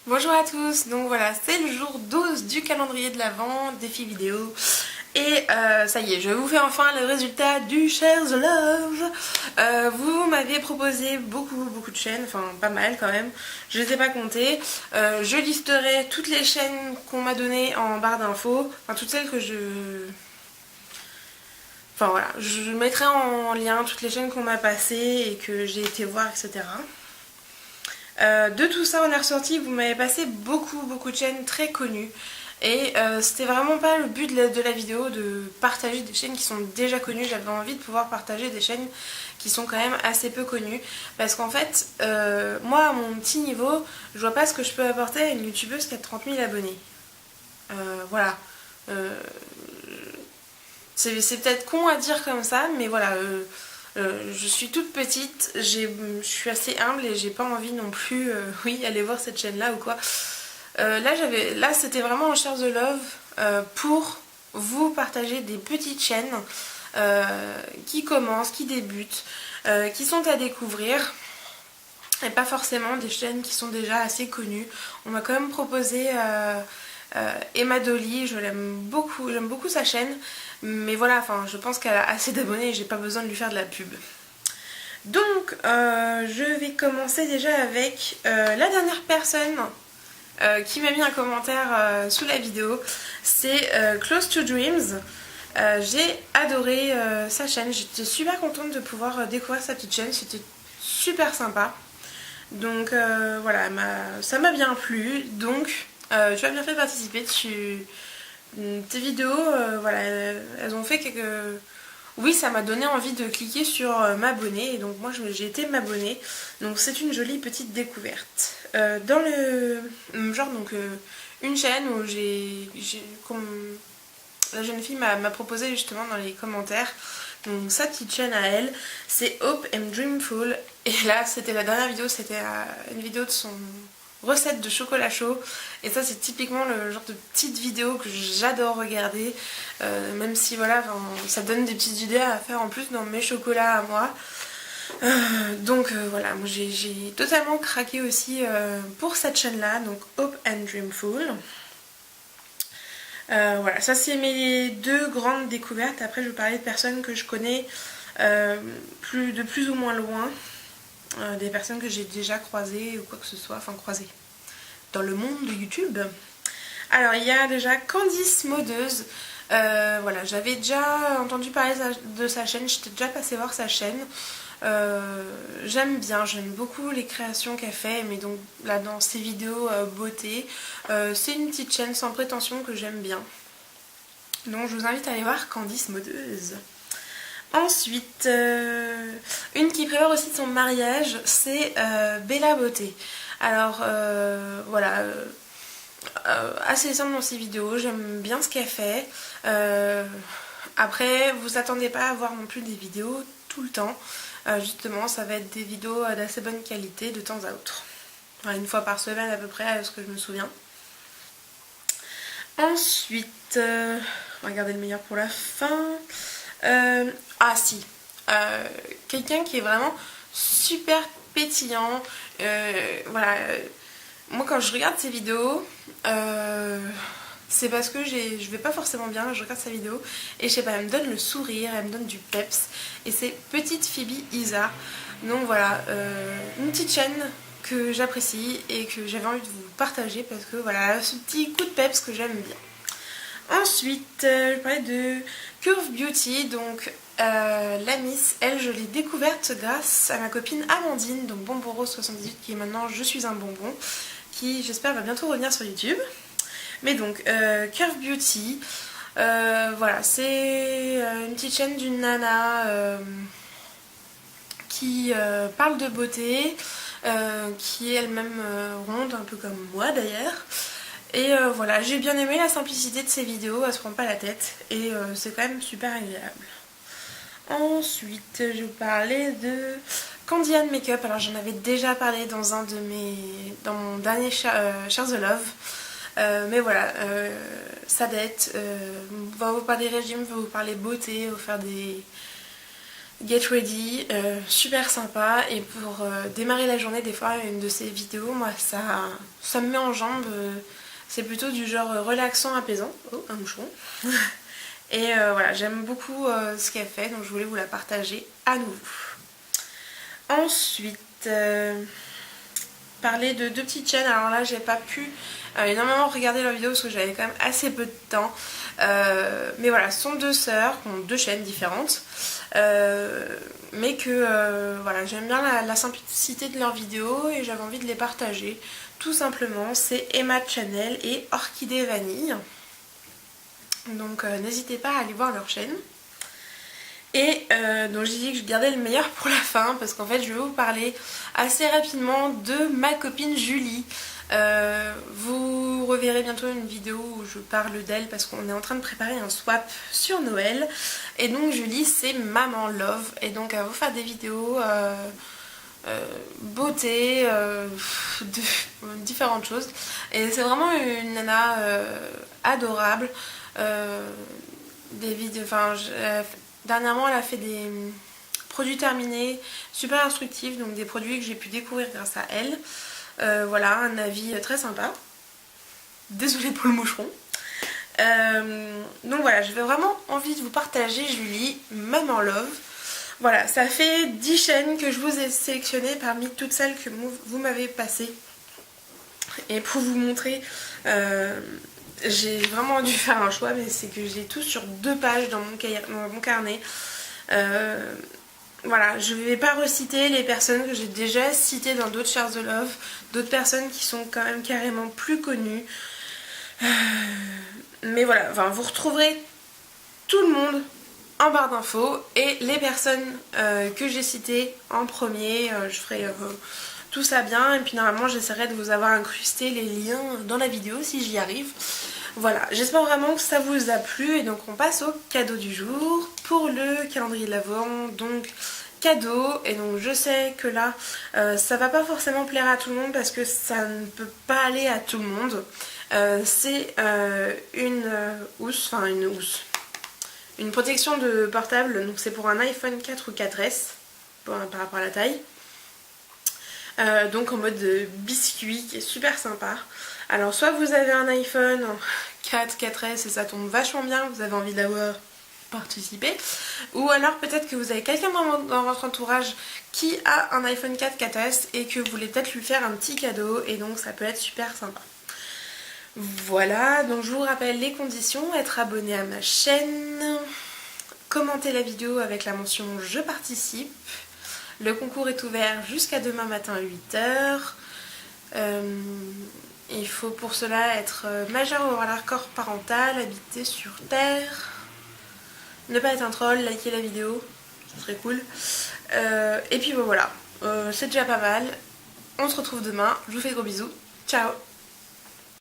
Bonjour à tous, donc voilà, c'est le jour 12 du calendrier de l'Avent, défi vidéo. Et ça y est, je vous fais enfin le résultat du Share the Love. Vous m'avez proposé beaucoup de chaînes, enfin pas mal quand même, je les ai pas comptées. Je listerai toutes les chaînes qu'on m'a données en barre d'infos, enfin toutes celles que je... Enfin voilà, je mettrai en lien toutes les chaînes qu'on m'a passées et que j'ai été voir, etc. De tout ça on est ressorti, vous m'avez passé beaucoup de chaînes très connues et c'était vraiment pas le but de la vidéo de partager des chaînes qui sont déjà connues. J'avais envie de pouvoir partager des chaînes qui sont quand même assez peu connues parce qu'en fait moi à mon petit niveau je vois pas ce que je peux apporter à une youtubeuse qui a 30 000 abonnés. Voilà. C'est peut-être con à dire comme ça, mais voilà, je suis toute petite, je suis assez humble et j'ai pas envie non plus, oui, aller voir cette chaîne-là ou quoi. Là c'était vraiment un Share the Love pour vous partager des petites chaînes qui commencent, qui débutent, qui sont à découvrir. Et pas forcément des chaînes qui sont déjà assez connues. On m'a quand même proposé Emma Dolly, j'aime beaucoup sa chaîne, mais voilà, enfin, je pense qu'elle a assez d'abonnés et j'ai pas besoin de lui faire de la pub. Donc, je vais commencer déjà avec la dernière personne qui m'a mis un commentaire sous la vidéo, c'est Close to Dreams. J'ai adoré sa chaîne, j'étais super contente de pouvoir découvrir sa petite chaîne, c'était super sympa. Donc voilà, ça m'a bien plu, donc tu as bien fait de participer. Tes vidéos, voilà, elles ont fait quelques... Oui, ça m'a donné envie de cliquer sur m'abonner, et donc moi j'ai été m'abonner, donc c'est une jolie petite découverte. Dans le genre, donc une chaîne où comme la jeune fille m'a proposé justement dans les commentaires, donc sa petite chaîne à elle, c'est Hope and Dreamful. Et là, c'était la dernière vidéo, c'était une vidéo de son recette de chocolat chaud. Et ça, c'est typiquement le genre de petite vidéo que j'adore regarder. Même si, voilà, ça donne des petites idées à faire en plus dans mes chocolats à moi. Donc voilà, moi j'ai totalement craqué aussi pour cette chaîne-là, donc Hope and Dreamful. Voilà, ça c'est mes deux grandes découvertes. Après je vais parler de personnes que je connais de plus ou moins loin, des personnes que j'ai déjà croisées ou quoi que ce soit, enfin croisées dans le monde de YouTube. Alors il y a déjà Candice Modeuse. Voilà, j'avais déjà entendu parler de sa chaîne, j'étais déjà passée voir sa chaîne. J'aime beaucoup les créations qu'elle fait, mais donc là dans ses vidéos beauté, c'est une petite chaîne sans prétention que j'aime bien. Donc je vous invite à aller voir Candice Modeuse. Ensuite, une qui prépare aussi de son mariage, c'est Bella Beauté. Alors voilà, assez simple dans ses vidéos, j'aime bien ce qu'elle fait. Après, vous attendez pas à voir non plus des vidéos tout le temps. Justement, ça va être des vidéos d'assez bonne qualité de temps à autre. Enfin, une fois par semaine à peu près, à ce que je me souviens. Ensuite, on va garder le meilleur pour la fin. Ah si, quelqu'un qui est vraiment super pétillant. Voilà, moi quand je regarde ses vidéos, c'est parce que je vais pas forcément bien, je regarde sa vidéo et je sais pas, elle me donne le sourire, elle me donne du peps. Et c'est Petite Phoebe Isa. Donc voilà, une petite chaîne que j'apprécie et que j'avais envie de vous partager parce que voilà, ce petit coup de peps que j'aime bien. Ensuite, je parlais de Curve Beauty, donc la Miss, elle, je l'ai découverte grâce à ma copine Amandine, donc Bonbon Rose 78, qui est maintenant Je suis un bonbon, qui j'espère va bientôt revenir sur YouTube. Mais donc, Curve Beauty, voilà, c'est une petite chaîne d'une nana qui parle de beauté, qui est elle-même ronde, un peu comme moi d'ailleurs. Et voilà, j'ai bien aimé la simplicité de ses vidéos, elle se prend pas la tête et c'est quand même super agréable. Ensuite, je vais vous parler de Candy Ann Makeup. Alors j'en avais déjà parlé dans dans mon dernier Share the Love. Mais voilà, Sadette va vous parler régime, va vous parler beauté, va vous faire Get Ready, super sympa. Et pour démarrer la journée, des fois, une de ces vidéos, moi, ça me met en jambes. C'est plutôt du genre relaxant, apaisant. Oh, un moucheron. Et voilà, j'aime beaucoup ce qu'elle fait, donc je voulais vous la partager à nouveau. Ensuite, parler de deux petites chaînes. Alors là, j'ai pas pu énormément regarder leurs vidéos parce que j'avais quand même assez peu de temps. Mais voilà, ce sont deux sœurs qui ont deux chaînes différentes. Mais que voilà, j'aime bien la simplicité de leurs vidéos et j'avais envie de les partager. Tout simplement, c'est Emma Channel et Orchidée Vanille. Donc n'hésitez pas à aller voir leur chaîne. Et donc j'ai dit que je gardais le meilleur pour la fin parce qu'en fait je vais vous parler assez rapidement de ma copine Julie. Vous reverrez bientôt une vidéo où je parle d'elle parce qu'on est en train de préparer un swap sur Noël. Et donc Julie c'est Maman Love et donc elle va vous faire des vidéos beauté, de différentes choses. Et c'est vraiment une nana adorable. Des vidéos, enfin dernièrement elle a fait des produits terminés super instructifs, donc des produits que j'ai pu découvrir grâce à elle. Voilà, un avis très sympa. Désolée pour le moucheron. Donc voilà, j'avais vraiment envie de vous partager Julie, Maman Love. Voilà, ça fait 10 chaînes que je vous ai sélectionnées parmi toutes celles que vous m'avez passées. Et pour vous montrer, j'ai vraiment dû faire un choix, mais c'est que j'ai tout sur 2 pages dans mon carnet. Voilà, je ne vais pas reciter les personnes que j'ai déjà citées dans d'autres Shares the Love, d'autres personnes qui sont quand même carrément plus connues. Mais voilà, enfin, vous retrouverez tout le monde en barre d'infos et les personnes que j'ai citées en premier, je ferai tout ça bien et puis normalement j'essaierai de vous avoir incrusté les liens dans la vidéo si j'y arrive. Voilà, j'espère vraiment que ça vous a plu et donc on passe au cadeau du jour pour le calendrier de l'Avent. Donc cadeau, et donc je sais que là ça va pas forcément plaire à tout le monde parce que ça ne peut pas aller à tout le monde. C'est une housse, enfin une housse. Une protection de portable, donc c'est pour un iPhone 4 ou 4S par rapport à la taille. Donc en mode biscuit qui est super sympa. Alors soit vous avez un iPhone 4, 4S et ça tombe vachement bien, vous avez envie d'avoir participé. Ou alors peut-être que vous avez quelqu'un dans votre entourage qui a un iPhone 4, 4S et que vous voulez peut-être lui faire un petit cadeau et donc ça peut être super sympa. Voilà, donc je vous rappelle les conditions, être abonné à ma chaîne, commenter la vidéo avec la mention je participe, le concours est ouvert jusqu'à demain matin à 8h, il faut pour cela être majeur ou avoir l'accord parental, habiter sur Terre, ne pas être un troll, liker la vidéo, ce serait cool, et puis bon, voilà, c'est déjà pas mal, on se retrouve demain, je vous fais de gros bisous, ciao.